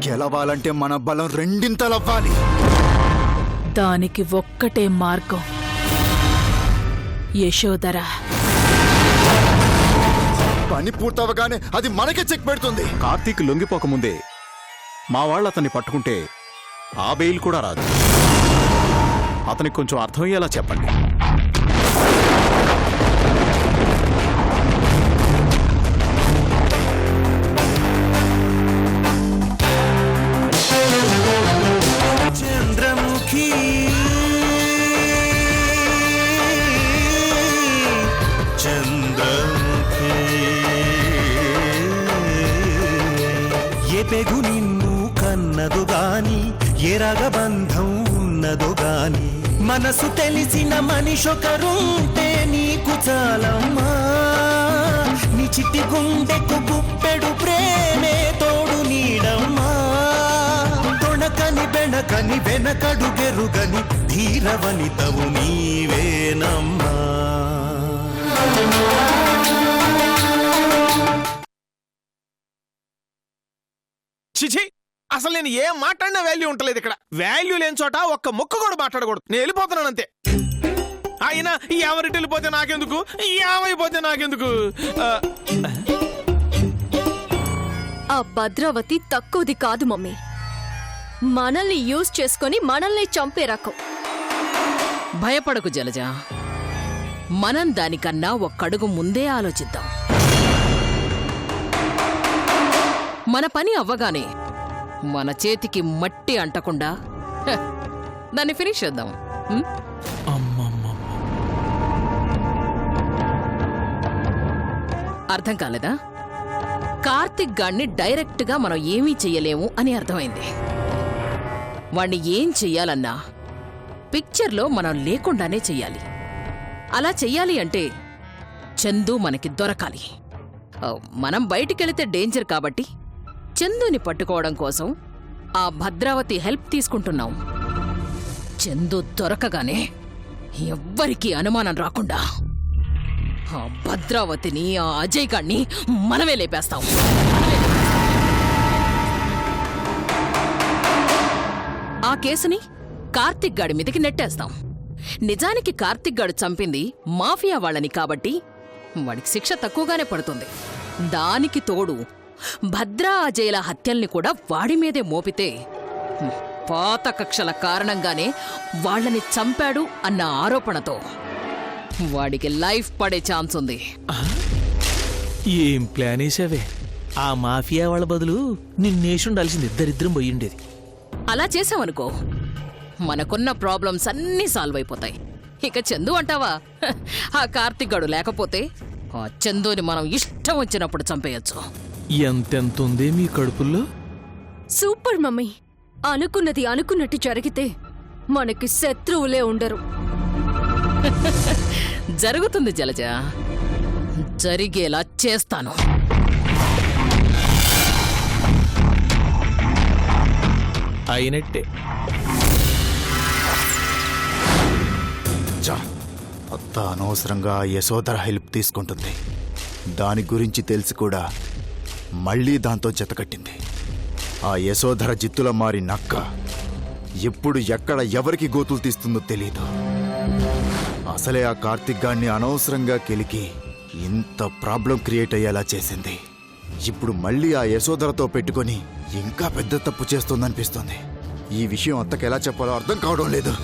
గెలవాలంటే మన బలం రెండింతలవ్వాలి. దానికి ఒక్కటే మార్గం, యశోదర. పని పూర్తవగానే అది మనకే చెక్ పెడుతుంది. కార్తీక్ లొంగిపోకముందే మా వాళ్ళు అతన్ని పట్టుకుంటే ఆ బెయిల్ కూడా రాదు. అతనికి కొంచెం అర్థమయ్యేలా చెప్పండి. చంద్రముఖి చంద్రముఖి ఏ పెగు నిన్ను కన్నదు గాని ఏ రగబంధం ఉన్నదో గాని మనసు తెలిసిన మనిషొకరుంటే నీకు చాలమ్మా. నీ చిట్టి గుండెకు గుప్పెడు ప్రేమే తోడు నీడమ్మా. తొణకని బెణకని వెనకడు గెరుగని ధీరవనితవు నీవేనమ్మా. చిచి, అసలు నేను ఏం మాట్లాడినా వాల్యూ ఉంటలేదు ఇక్కడ. వాల్యూ లేని చోట ఒక్క ముక్క కూడా మాట్లాడకూడదు. నేను వెళ్ళిపోతున్నాను అంతే. అయినా ఎవరికి వెళ్ళిపోతే నాకెందుకు, ఏమైపోతే నాకెందుకు. ఆ భద్రావతి తక్కువది కాదు మమ్మీ. మనల్ని యూజ్ చేసుకొని మనల్ని చంపే రకం. భయపడకు జలజ, మనం దానికన్నా ఒక్కడుగు ముందే ఆలోచిద్దాం. మన పని అవ్వగానే మన చేతికి మట్టి అంటకుండా దాన్ని ఫినిష్ చేద్దాం. అర్థం కాలేదా? కార్తిక్ గాడిని డైరెక్ట్ గా మనం ఏమీ చెయ్యలేము అని అర్థమైంది. వాణ్ణి ఏం చెయ్యాలన్నా పిక్చర్లో మనం లేకుండానే చెయ్యాలి. అలా చెయ్యాలి అంటే చందు మనకి దొరకాలి. మనం బయటికెళితే డేంజర్ కాబట్టి చందుని పట్టుకోవడం కోసం ఆ భద్రావతి హెల్ప్ తీసుకుంటున్నాం. చందు దొరకగానే ఎవ్వరికీ అనుమానం రాకుండా ఆ భద్రావతిని, ఆ అజయ్ గాడిని మనమే లేపేస్తాం. ఆ కేసుని కార్తిక్ గాడి మీదకి నెట్టేస్తాం. నిజానికి కార్తిక్ గాడు చంపింది మాఫియా వాళ్ళని కాబట్టి వాడికి శిక్ష తక్కువగానే పడుతుంది. దానికి తోడు భద్రా అజయ్ల హత్యల్ని కూడా వాడి మీదే మోపితే పాత కక్షల కారణంగానే వాళ్లని చంపాడు అన్న ఆరోపణతో వాడికి లైఫ్ పడే ఛాన్స్ ఉంది. ఏం ప్లాన్ వేసావే? ఆ మాఫియా వాళ్ళ బదులు నిన్నేసుండాల్సింది ఇద్దరిద్దరం పోయిండేది. అలా చేసావనుకో మనకున్న ప్రాబ్లమ్స్ అన్నీ సాల్వ్ అయిపోతాయి. ఇక చందు అంటావా? ఆ కార్తిక్ గడు లేకపోతే ఆ చందుని మనం ఇష్టం వచ్చినప్పుడు చంపేయచ్చు. ఎంతెంతుంది మీ కడుపుల్లో? Super mummy. అనుకున్నది అనుకున్నట్టు జరిగితే మనకి శత్రువులే ఉండరు. జరుగుతుంది జలజ, జరిగేలా చేస్తాను. అయినట్టే. అత్త అనవసరంగా యశోదర హెల్ప్ తీసుకుంటుంది. దాని గురించి తెలిసి కూడా మళ్ళీ దాంతో జతకట్టింది. ఆ యశోధర జిత్తుల మారి నక్క ఎప్పుడు ఎక్కడ ఎవరికి గోతులు తీస్తుందో తెలీదు. అసలే ఆ కార్తిక్ గాడిని అనవసరంగా కెలికి ఇంత ప్రాబ్లం క్రియేట్ అయ్యేలా చేసింది. ఇప్పుడు మళ్ళీ ఆ యశోధరతో పెట్టుకొని ఇంకా పెద్ద తప్పు చేస్తోందనిపిస్తుంది. ఈ విషయం అత్తకి ఎలా చెప్పాలో అర్థం కావడం లేదు.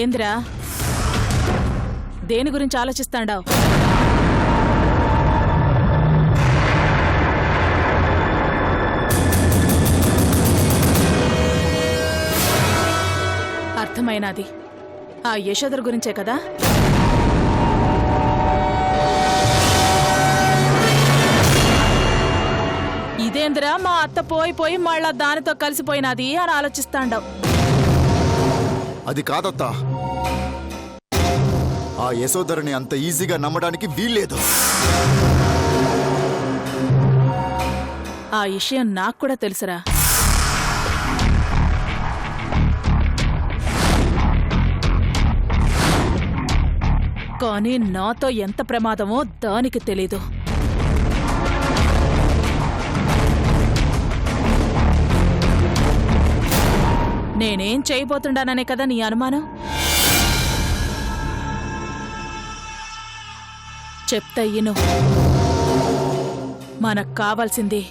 ఏంద్రా, దేని గురించి ఆలోచిస్తాండావు? అర్థమైనది. ఆ యశోదర గురించే కదా? ఇదేంద్రా, మా అత్త పోయి మళ్ళా దానితో కలిసిపోయినది అని ఆలోచిస్తాండావు. అది కాదత్తా, ఆ యశోధరని అంత ఈజీగా నమ్మడానికి వీల్లేదు. ఆ విషయం నాకు కూడా తెలుసురా. కానీ నాతో ఎంత ప్రమాదమో దానికి తెలీదు. నేనేం చేయబోతుండాననే కదా నీ అనుమానం? చెప్తయ్యను. మనకు కావాల్సింది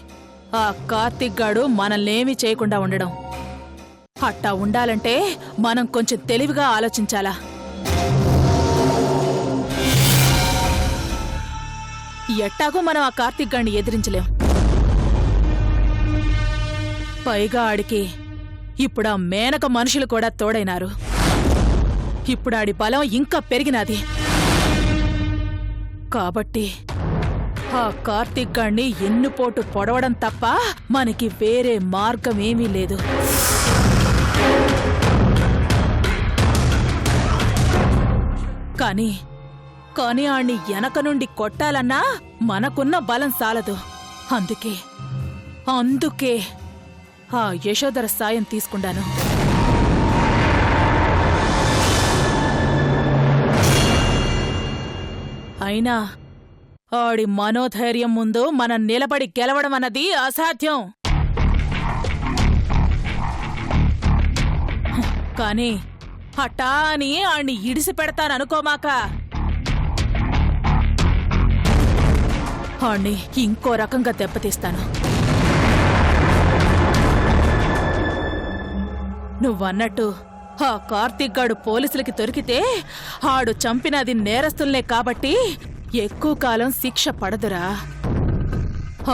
ఆ కార్తీక్ గాడు మనల్నేమీ చేయకుండా ఉండడం. అట్టా ఉండాలంటే మనం కొంచెం తెలివిగా ఆలోచించాలా. ఎట్టాగో మనం ఆ కార్తీక్ గాడిని ఎదిరించలేం. పైగా ఆడికి ఇప్పుడు ఆ మేనక మనుషులు కూడా తోడైనారు. ఇప్పుడు ఆడి బలం ఇంకా పెరిగినది. కాబట్టి ఆ కార్తీక్ గాడిని ఎన్నుపోటు పొడవడం తప్ప మనకి వేరే మార్గమేమీ లేదు. కానీ ఆణ్ణి వెనక నుండి కొట్టాలన్నా మనకున్న బలం సాలదు. అందుకే ఆ యశోధర సాయం తీసుకుంటాను. అయినా ఆడి మనోధైర్యం ముందు మనం నిలబడి గెలవడం అన్నది అసాధ్యం. కాని హఠా అని ఆణ్ణి ఇడిసి పెడతాననుకోమాక. ఆణ్ణి ఇంకో రకంగా దెబ్బతీస్తాను. నువ్వన్నట్టు ఆ కార్తీక్ గాడు పోలీసులకి దొరికితే ఆడు చంపినది నేరస్తుల్నే కాబట్టి ఎక్కువ కాలం శిక్ష పడదురా.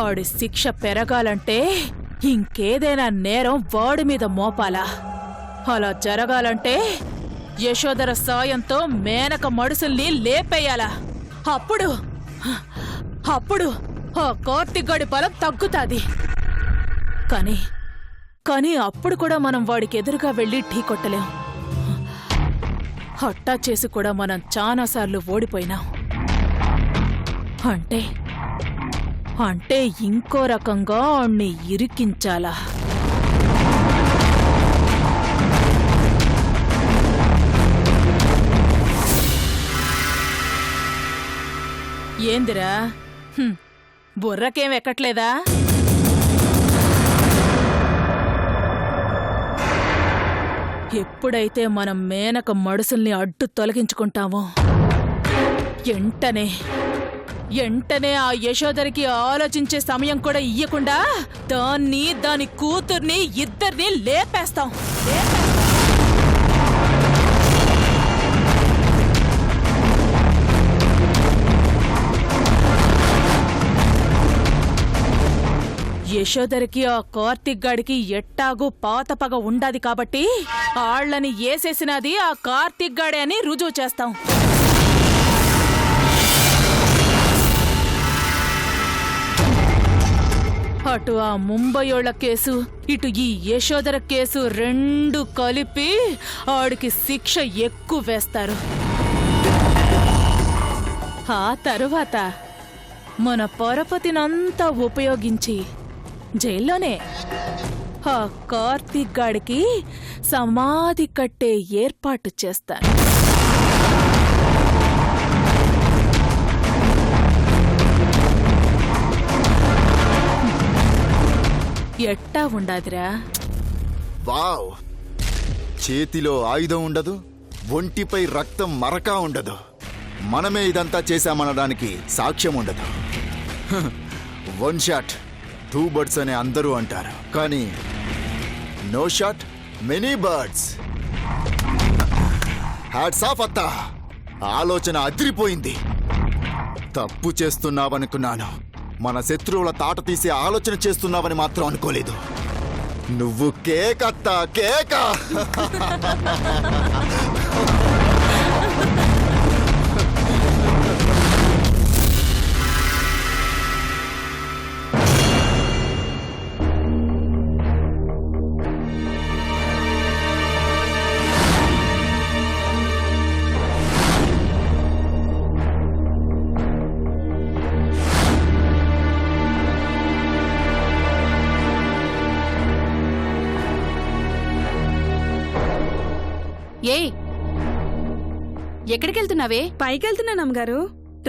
ఆడి శిక్ష పెరగాలంటే ఇంకేదైనా నేరం వాడి మీద మోపాలా. అలా జరగాలంటే యశోధర సాయంతో మేనక మడుసుల్ని లేపేయాలా. అప్పుడు ఆ కార్తీక్ గాడి బలం తగ్గుతాది. కానీ అప్పుడు కూడా మనం వాడికి ఎదురుగా వెళ్లి ఢీ కొట్టలేం. హట్టా చేసి కూడా మనం చాలాసార్లు ఓడిపోయినాం. అంటే ఇంకో రకంగా ఆణ్ణి ఇరికించాలా. ఏందిరా, బుర్రకేం ఎక్కట్లేదా? ఎప్పుడైతే మనం మేనక మడుసుల్ని అడ్డు తొలగించుకుంటామో ఎంటనే ఆ యశోధరికి ఆలోచించే సమయం కూడా ఇయ్యకుండా దాని కూతుర్ని ఇద్దరిని లేపేస్తాం. యశోధరికి ఆ కార్తీక్ గాడికి ఎట్టాగూ పాతపగ ఉండాది కాబట్టి ఆళ్లని ఏసేసినది ఆ కార్తీక్ గాడే అని రుజువు చేస్తాం. అటు ఆ ముంబయోళ్ల కేసు, ఇటు ఈ యశోధర కేసు రెండు కలిపి ఆడికి శిక్ష ఎక్కువ వేస్తారు. ఆ తరువాత మన పరపతినంతా ఉపయోగించి జైల్లోనే ఆ కార్తీక్ గాడికి సమాధి కట్టే ఏర్పాటు చేస్తాను. ఎట్టా ఉండాదిరా? వావ్! చేతిలో ఆయుధం ఉండదు, ఒంటిపై రక్తం మరకా ఉండదు. మనమే ఇదంతా చేశామనడానికి సాక్ష్యం ఉండదు. వన్ షాట్ 2 birds అని అందరూ అంటారు, కానీ no shot many birds. Hats off అత్తా, ఆలోచన అదిరిపోయింది. తప్పు చేస్తున్నావనుకున్నాను, మన శత్రువుల తాట తీసే ఆలోచన చేస్తున్నావని మాత్రం అనుకోలేదు. నువ్వు కేక్ అత్తా, కేక. ఏయ్ ఎక్కడికెళ్తున్నావే? పైకెళ్తున్నాను అమ్మగారు.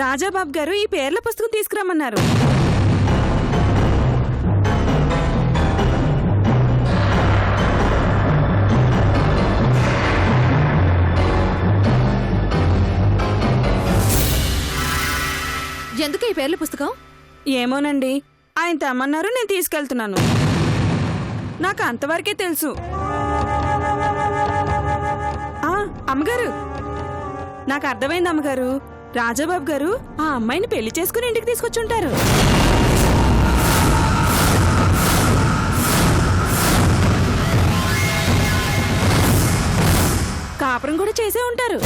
రాజాబాబు గారు ఈ పేర్ల పుస్తకం తీసుకురమ్మన్నారు. ఎందుకు ఈ పేర్ల పుస్తకం? ఏమోనండి, ఆయన తెమ్మన్నారు, నేను తీసుకెళ్తున్నాను. నాకు అంతవరకే తెలుసు. అమ్మగారు, నాకు అర్థమైంది అమ్మగారు. రాజాబాబు గారు ఆ అమ్మాయిని పెళ్లి చేసుకుని ఇంటికి తీసుకొచ్చుంటారు. కాపురం కూడా చేసే ఉంటారు.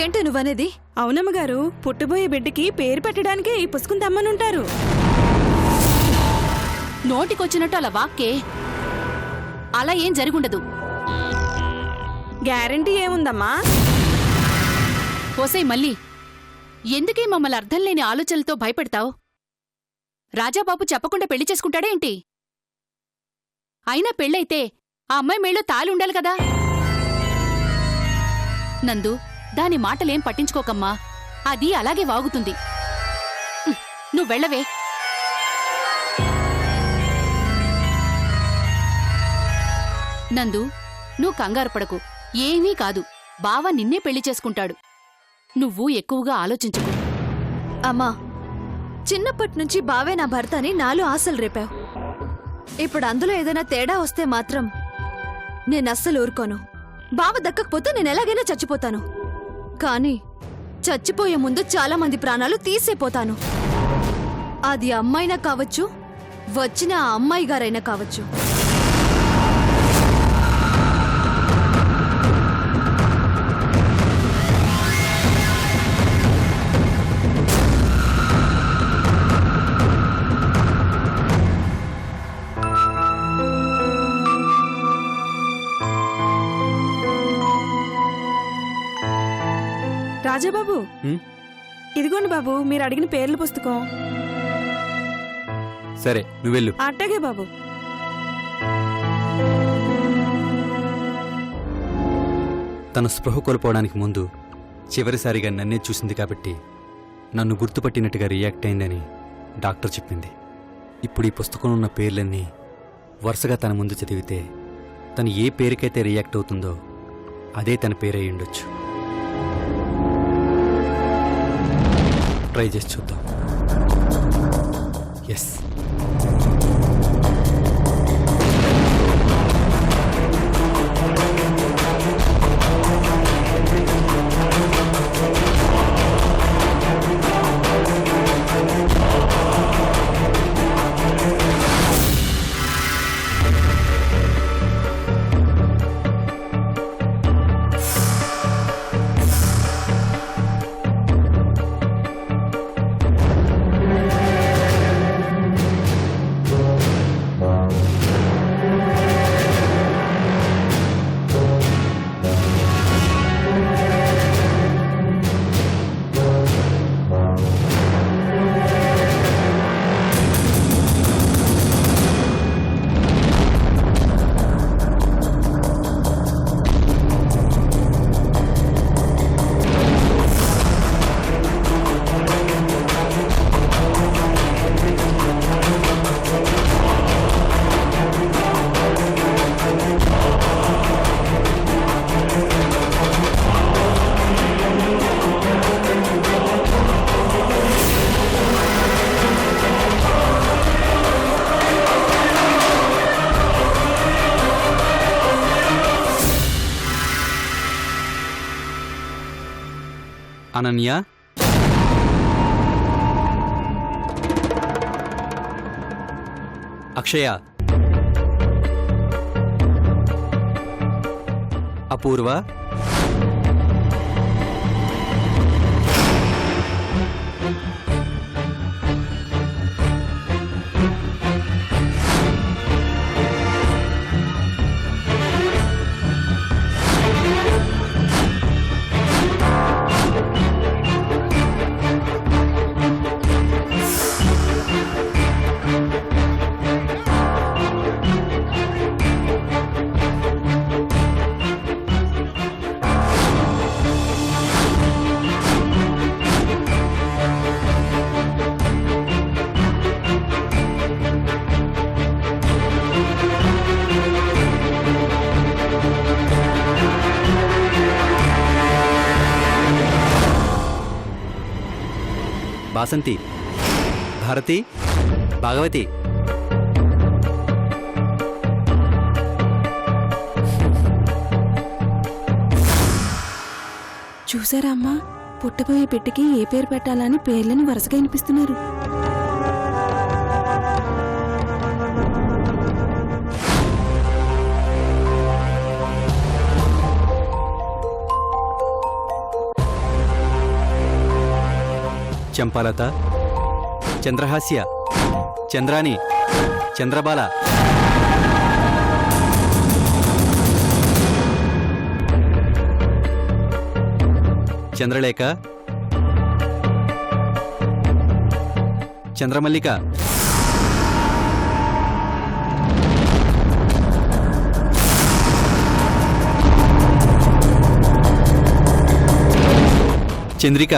ఏంటి నువ్వనేది? అవునమ్మగారు, పుట్టబోయే బిడ్డకి పేరు పెట్టడానికే ఈ పుస్తకం తెమ్మనుంటారు. నోటికొచ్చినట్టు అలా వాక్కే. అలా ఏం జరుగుండదు. గ్యారంటీ ఏముందమ్మా? ఓసై మళ్ళీ ఎందుకే మమ్మల్ని అర్థం లేని ఆలోచనలతో భయపెడతావు? రాజాబాబు చెప్పకుండా పెళ్లి చేసుకుంటాడేంటి? అయినా పెళ్ళైతే ఆ అమ్మాయి మేళ్ళో తాళి ఉండాలి కదా. నందు, దాని మాటలేం పట్టించుకోకమ్మా. అది అలాగే వాగుతుంది. నువ్వు వెళ్ళవే. నందు, నువ్వు కంగారు పడకు. ఏమీ కాదు. బావ నిన్నే పెళ్లి చేసుకుంటాడు. నువ్వు ఎక్కువగా ఆలోచించకు. అమ్మా, చిన్నప్పటి నుంచి బావే నా భర్త అని నాలో ఆశలు రేపావు. ఇప్పుడు అందులో ఏదైనా తేడా వస్తే మాత్రం నేనస్సలు ఊరుకోను. బావ దక్కకపోతే నేను ఎలాగైనా చచ్చిపోతాను. కానీ చచ్చిపోయే ముందు చాలా మంది ప్రాణాలు తీసేపోతాను. అది అమ్మాయినా కావచ్చు, వచ్చిన ఆ అమ్మాయి గారైనా కావచ్చు. రాజాబాబు, ఇదిగోండి బాబు, మీరు అడిగిన పేర్ల పుస్తకం. సరే, నువ్వెళ్ళు. అట్టగే బాబు. తన స్పృహ కోల్పోవడానికి ముందు చివరిసారిగా నన్నే చూసింది కాబట్టి నన్ను గుర్తుపట్టినట్టుగా రియాక్ట్ అయిందని డాక్టర్ చెప్పింది. ఇప్పుడు ఈ పుస్తకంలో ఉన్న పేర్లన్నీ వరుసగా తన ముందు చదివితే తను ఏ పేరుకైతే రియాక్ట్ అవుతుందో అదే తన పేరై ఉండొచ్చు. ట్రై చేసి చూద్దాం. ఎస్. అనన్య, అక్షయ, అపూర్వ, బాసంతి, భారతి, భాగవతి. చూసారా అమ్మా, పుట్టబోయే బిడ్డకి ఏ పేరు పెట్టాలని పేర్లను వరుసగా వినిపిస్తున్నారు. చంపాలత, చంద్రహాస్య, చంద్రాని, చంద్రబాల. చంద్రలేఖ, చంద్రమల్లిక. చంద్రిక.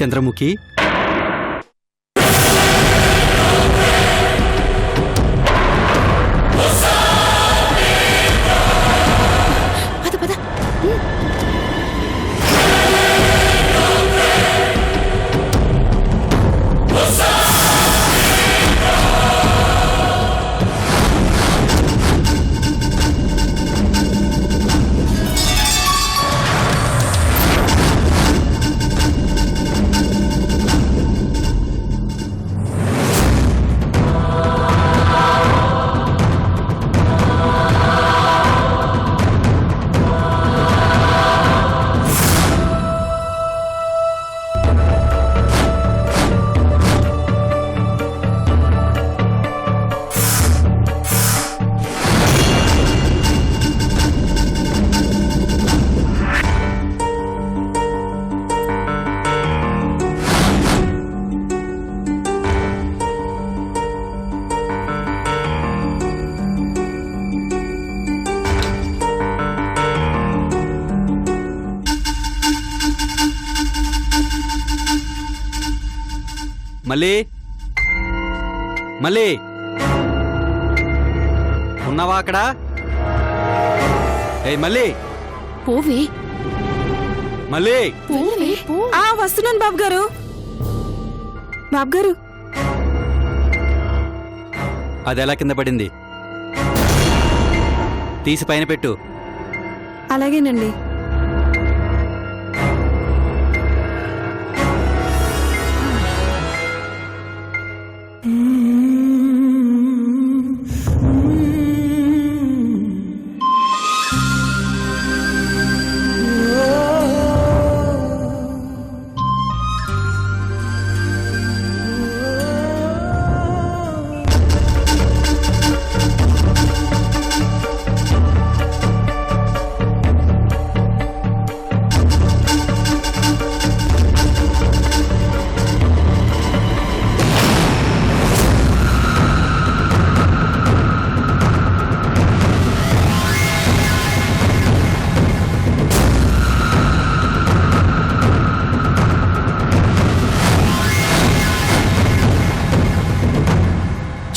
చంద్రముఖి. పద పద. మళ్ళీ మళ్ళీ ఉన్నావా అక్కడ? ఏ మళ్ళీ పోవే, మళ్ళీ. పోవే, పో. వస్తున్నాను బాబు గారు. బాబు గారు, అది ఎలా కింద పడింది? తీసి పైన పెట్టు. అలాగేనండి.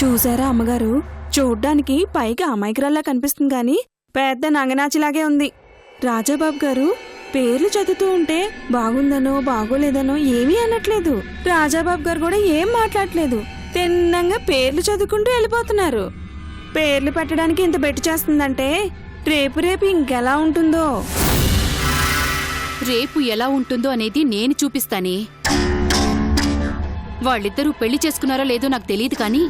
చూసారా అమ్మగారు, చూడ్డానికి పైకి అమాయకురాల్లా కనిపిస్తుంది గాని పెద్ద నంగనాచిలాగే ఉంది. రాజాబాబు గారు పేర్లు చదువుతూ ఉంటే బాగుందనో బాగోలేదనో ఏమీ అనట్లేదు. రాజాబాబు గారు కూడా ఏం మాట్లాడలేదు. తిన్నంగా పేర్లు చదువుకుంటూ వెళ్ళిపోతున్నారు. పేర్లు పెట్టడానికి ఇంత బెట్టు చేస్తుందంటే రేపు రేపు ఇంకెలా ఉంటుందో. రేపు ఎలా ఉంటుందో అనేది నేను చూపిస్తానే. వాళ్ళిద్దరూ పెళ్లి చేసుకున్నారో లేదో నాకు తెలియదు కానీ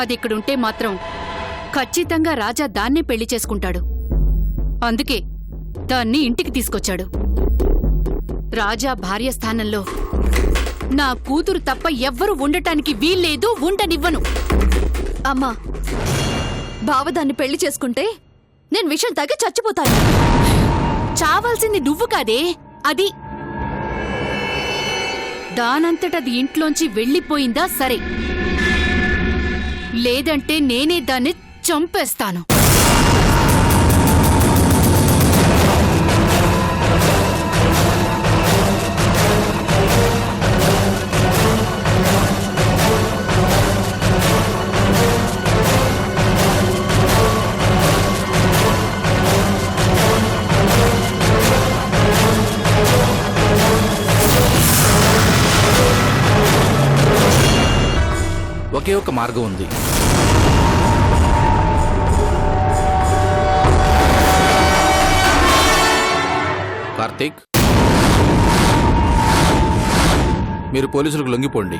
అది ఇక్కడుంటే మాత్రం ఖచ్చితంగా రాజా దాన్నే పెళ్లి చేసుకుంటాడు. అందుకే దాన్ని ఇంటికి తీసుకొచ్చాడు. రాజా భార్య స్థానంలో నా కూతురు తప్ప ఎవ్వరూ ఉండటానికి వీల్లేదు, ఉండనివ్వను. అమ్మా, బావ దాన్ని పెళ్లి చేసుకుంటే నేను విషయం తాగి చచ్చిపోతాను. చావాల్సింది నువ్వు కాదే, అది. దానంతటది ఇంట్లోంచి వెళ్ళిపోయిందా సరే, లేదంటే నేనే దాన్ని చంపేస్తాను. ఒకే ఒక మార్గం ఉంది. కార్తీక్, మీరు పోలీసులకు లొంగిపోండి.